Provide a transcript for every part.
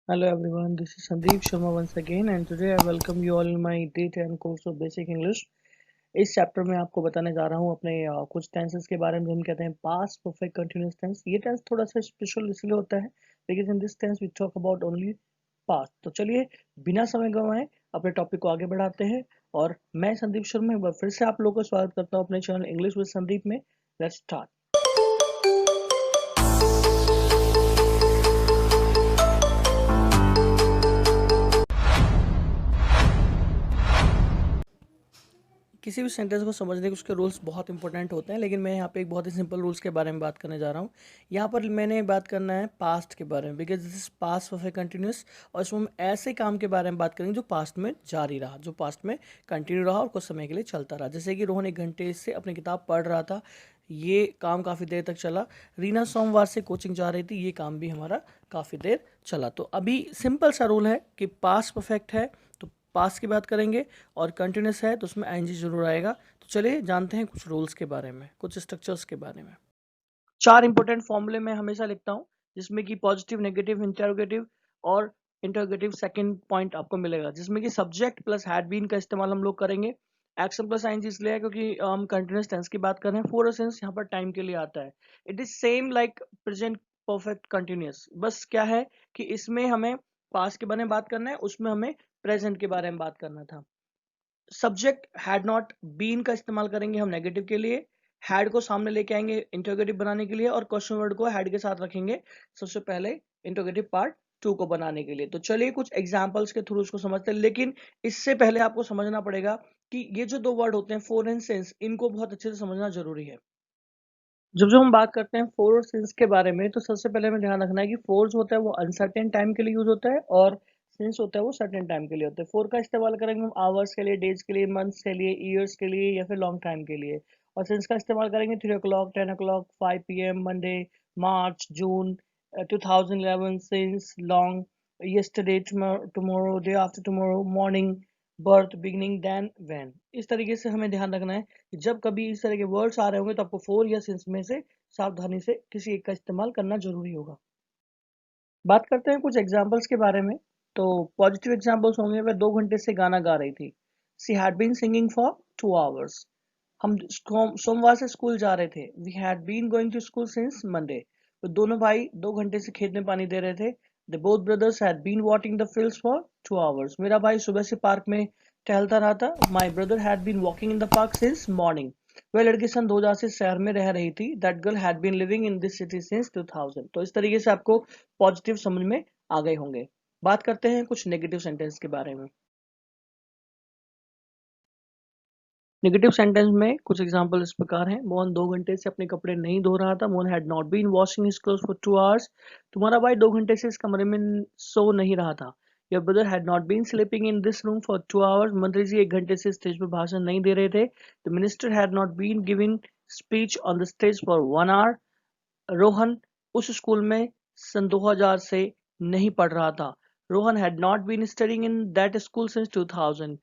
Hello everyone, this is Sandeep Sharma once again and today I welcome you all in my day 10 course of basic English। इस chapter में आपको बताने जा रहा हूँ अपने कुछ टेंसेस के बारे में जो हम कहते हैं पास्ट परफेक्ट कंटिन्यूअस टेंस। ये टेंस थोड़ा सा स्पेशल इसलिए होता है because in this tense we talk about only past. तो चलिए बिना समय गंवाए अपने टॉपिक को आगे बढ़ाते हैं और मैं संदीप शर्मा एक बार फिर से आप लोगों का स्वागत करता हूँ अपने चैनल इंग्लिश विद संदीप में। Let's start. किसी भी सेंटेंस को समझने के उसके रूल्स बहुत इंपॉर्टेंट होते हैं, लेकिन मैं यहाँ पे एक बहुत ही सिंपल रूल्स के बारे में बात करने जा रहा हूँ। यहाँ पर मैंने बात करना है पास्ट के बारे में because this is past perfect continuous और इसमें हम ऐसे काम के बारे में बात करेंगे जो पास्ट में जारी रहा, जो पास्ट में कंटिन्यू रहा और कुछ समय के लिए चलता रहा। जैसे कि रोहन 1 घंटे से अपनी किताब पढ़ रहा था, ये काम काफ़ी देर तक चला। रीना सोमवार से कोचिंग जा रही थी, ये काम भी हमारा काफ़ी देर चला। तो अभी सिंपल सा रूल है कि पास्ट परफेक्ट है तो पास्ट की बात करेंगे और कंटिन्यूस है तो उसमें आईएनजी जरूर आएगा। तो चलिए जानते हैं कुछ रूल्स के बारे में, कुछ स्ट्रक्चर्स के बारे में। 4 इंपॉर्टेंट फॉर्मूले मैं हमेशा लिखता हूँ जिसमें कि पॉजिटिव, नेगेटिव, इंटरोगेटिव और इंटरोगेटिव सेकंड पॉइंट आपको मिलेगा, जिसमें कि सब्जेक्ट प्लस हैड बीन का इस्तेमाल हम लोग करेंगे। एक्शन प्लस आईएनजी इसलिए है क्योंकि हम कंटिन्यूस टेंस की बात कर रहे हैं। फोर सेंस यहाँ पर टाइम के लिए आता है। It is same like present perfect continuous, बस क्या है कि इसमें हमें पास्ट के बारे में बात करना है, उसमें हमें प्रेजेंट के बारे में बात करना था। सब्जेक्ट हैड नॉट बीन का इस्तेमाल करेंगे हम नेगेटिव के लिए, हैड को सामने लेके आएंगे इंटरोगेटिव बनाने के लिए और क्वेश्चन वर्ड को हैड के साथ रखेंगे सबसे पहले इंटरोगेटिव पार्ट 2 को बनाने के लिए। तो चलिए कुछ एग्जांपल्स के थ्रू उसको समझते हैं, लेकिन इससे पहले आपको समझना पड़ेगा कि ये जो दो वर्ड होते हैं फोर एंड सिंस, इनको बहुत अच्छे से समझना जरूरी है। जब जब हम बात करते हैं फोर और सिंस के बारे में तो सबसे पहले हमें ध्यान रखना है कि फोर जो होता है वो अनसर्टेन टाइम के लिए यूज होता है और सिंस होता है वो सर्टेन टाइम के लिए होता है। फोर का इस्तेमाल करेंगे हम आवर्स के लिए, डेज के लिए, मंथ्स के लिए, ईयर्स के लिए या फिर लॉन्ग टाइम के लिए। और सिंस का इस्तेमाल करेंगे 3 o'clock, 10 o'clock, 5 PM, Monday, March, June 2011, since, long, yesterday, tomorrow, day after tomorrow, morning, birth, beginning, then, when. इस तरीके से हमें ध्यान रखना है कि जब कभी इस तरह के वर्ड्स आ रहे होंगे तो आपको फोर या सिंस में से सावधानी से किसी एक का इस्तेमाल करना जरूरी होगा। बात करते हैं कुछ एग्जाम्पल्स के बारे में। तो पॉजिटिव एग्जाम्पल्स होंगे, वह 2 घंटे से गाना गा रही थी। She had been singing for 2 hours। हम सोमवार से स्कूल जा रहे थे। We had been going to school since Monday. तो दोनों भाई 2 घंटे से खेत में पानी दे रहे थे। The both brothers had been walking the fields for 2 hours। मेरा भाई सुबह से पार्क में टहलता रहा था। My brother had been walking in the park since morning. वह लड़की सन 2000 से शहर में रह रही थी। That girl had been living in this city since 2000। तो इस तरीके से आपको पॉजिटिव समझ में आ गए होंगे। बात करते हैं कुछ नेगेटिव सेंटेंस के बारे में। नेगेटिव सेंटेंस में कुछ एग्जांपल इस प्रकार हैं। मोहन 2 घंटे से अपने कपड़े नहीं धो रहा था। Mohan had not been washing his clothes for 2 hours। तुम्हारा भाई 2 घंटे से इस कमरे में सो नहीं रहा था। Your brother had not been sleeping in this room for 2 hours। मंत्री जी 1 घंटे से स्टेज पर भाषण नहीं दे रहे थे। The minister had not been giving speech on the stage for 1 hour। Rohan उस स्कूल में सन 2000 से नहीं पढ़ रहा था। Rohan had not been studying in that school since 2000।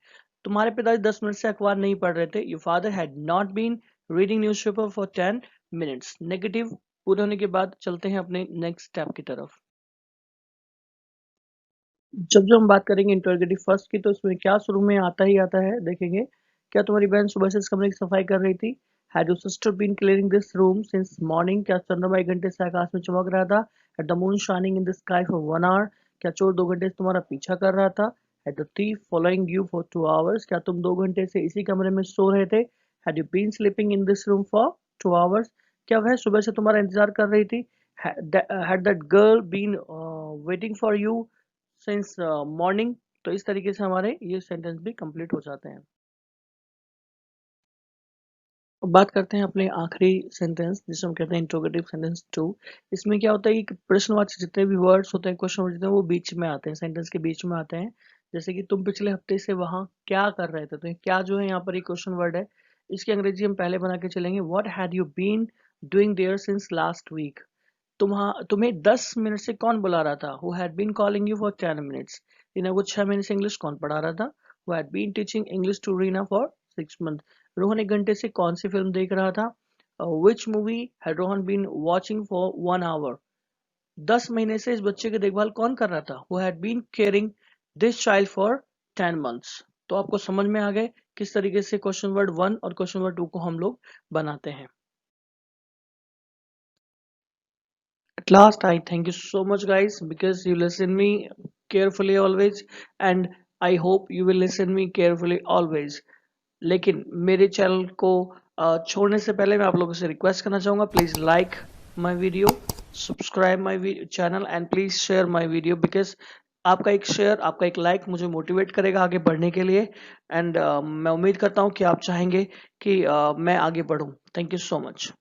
तुम्हारे पिताजी 10 मिनट से अखबार नहीं पढ़ रहे थे। Your father had not been reading newspaper for 10 minutes. Negative पूरे होने के बाद चलते हैं अपने नेक्स्ट स्टेप की तरफ। जब हम बात करेंगे इंटरोगेटिव फर्स्ट की तो उसमें क्या शुरू में आता ही आता है, देखेंगे। क्या तुम्हारी बहन सुबह से इस कमरे की सफाई कर रही थी? Had your sister been cleaning this room since morning? क्या चंद्रमा 1 घंटे से आकाश में चमक रहा था? Had the moon shining in the sky for 1 hour? क्या चोर 2 घंटे से तुम्हारा पीछा कर रहा था? Had the thief following you for 2 hours? क्या तुम 2 घंटे से इसी कमरे में सो रहे थे? Had you been sleeping in this room for 2 hours? क्या वह सुबह से तुम्हारा इंतजार कर रही थी? Had that girl been waiting for you since morning? तो इस तरीके से हमारे ये सेंटेंस भी कंप्लीट हो जाते हैं। अब बात करते हैं अपने आखिरी सेंटेंस जिसे हम कहते हैं इंट्रोगेटिव सेंटेंस 2। इसमें क्या होता है कि प्रश्नवाची जितने भी वर्ड्स होते हैं, क्वेश्चन वर्ड जितने हैं, वो बीच में आते हैं, सेंटेंस के बीच में आते हैं। जैसे कि तुम पिछले हफ्ते से वहां क्या कर रहे थे? तो क्या जो है यहाँ पर एक क्वेश्चन वर्ड है, इसकी अंग्रेजी हम पहले बना के चलेंगे। What had you been doing there since last week? तुम्हें 10 मिनट से कौन बुला रहा था? Who had been calling you for 10 minutes? Reena को 6 महीने से इंग्लिश कौन पढ़ा रहा था? Who had been teaching English to Reena for 6 month? Rohan 1 घंटे से कौन सी फिल्म देख रहा था? Which movie had Rohan been watching for 1 hour? 10 महीने से इस बच्चे की देखभाल कौन कर रहा था? Who had been caring this child for 10 months. तो आपको समझ में आ गए किस तरीके से क्वेश्चन वर्ड 1 और क्वेश्चन वर्ड 2 को हम लोग बनाते हैं. At last, I thank you so much, guys, because you listen me carefully always, and I hope you will listen me carefully always. लेकिन मेरे चैनल को छोड़ने से पहले मैं आप लोगों से रिक्वेस्ट करना चाहूँगा, please like my video, subscribe my channel and please share my video, because आपका एक शेयर, आपका एक लाइक मुझे मोटिवेट करेगा आगे बढ़ने के लिए. एंड मैं उम्मीद करता हूँ कि आप चाहेंगे कि मैं आगे बढ़ूँ. Thank you so much.